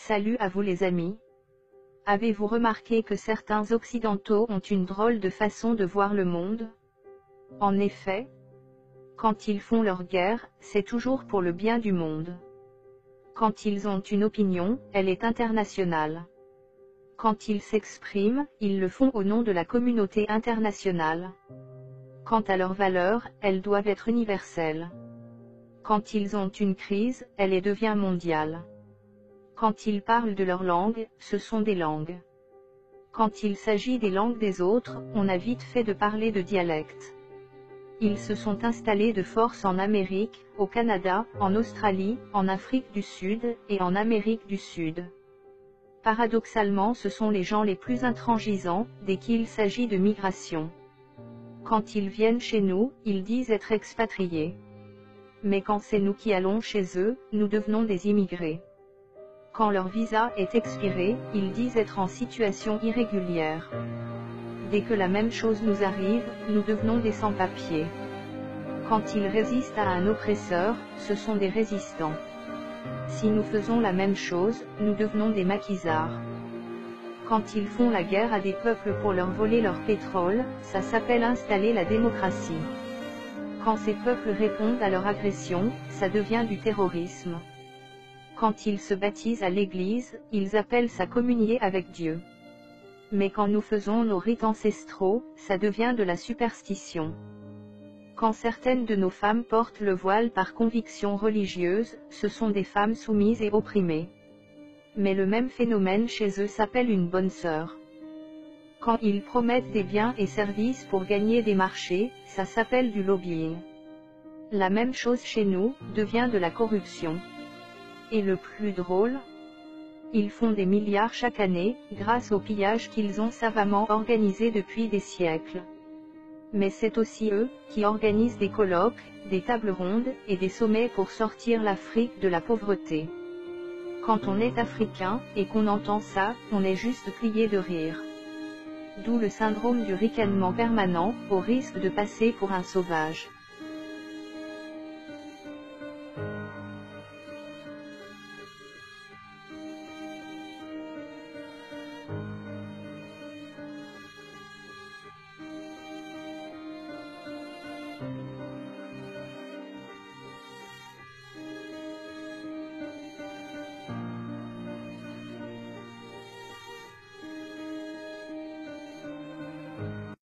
Salut à vous les amis. Avez-vous remarqué que certains occidentaux ont une drôle de façon de voir le monde? En effet, quand ils font leur guerre, c'est toujours pour le bien du monde. Quand ils ont une opinion, elle est internationale. Quand ils s'expriment, ils le font au nom de la communauté internationale. Quant à leurs valeurs, elles doivent être universelles. Quand ils ont une crise, elle devient mondiale. Quand ils parlent de leur langue, ce sont des langues. Quand il s'agit des langues des autres, on a vite fait de parler de dialecte. Ils se sont installés de force en Amérique, au Canada, en Australie, en Afrique du Sud, et en Amérique du Sud. Paradoxalement, ce sont les gens les plus intransigeants, dès qu'il s'agit de migration. Quand ils viennent chez nous, ils disent être expatriés. Mais quand c'est nous qui allons chez eux, nous devenons des immigrés. Quand leur visa est expiré, ils disent être en situation irrégulière. Dès que la même chose nous arrive, nous devenons des sans-papiers. Quand ils résistent à un oppresseur, ce sont des résistants. Si nous faisons la même chose, nous devenons des maquisards. Quand ils font la guerre à des peuples pour leur voler leur pétrole, ça s'appelle installer la démocratie. Quand ces peuples répondent à leur agression, ça devient du terrorisme. Quand ils se baptisent à l'église, ils appellent ça communier avec Dieu. Mais quand nous faisons nos rites ancestraux, ça devient de la superstition. Quand certaines de nos femmes portent le voile par conviction religieuse, ce sont des femmes soumises et opprimées. Mais le même phénomène chez eux s'appelle une bonne sœur. Quand ils promettent des biens et services pour gagner des marchés, ça s'appelle du lobbying. La même chose chez nous, devient de la corruption. Et le plus drôle, ils font des milliards chaque année, grâce au pillage qu'ils ont savamment organisé depuis des siècles. Mais c'est aussi eux, qui organisent des colloques, des tables rondes, et des sommets pour sortir l'Afrique de la pauvreté. Quand on est africain, et qu'on entend ça, on est juste plié de rire. D'où le syndrome du ricanement permanent, au risque de passer pour un sauvage.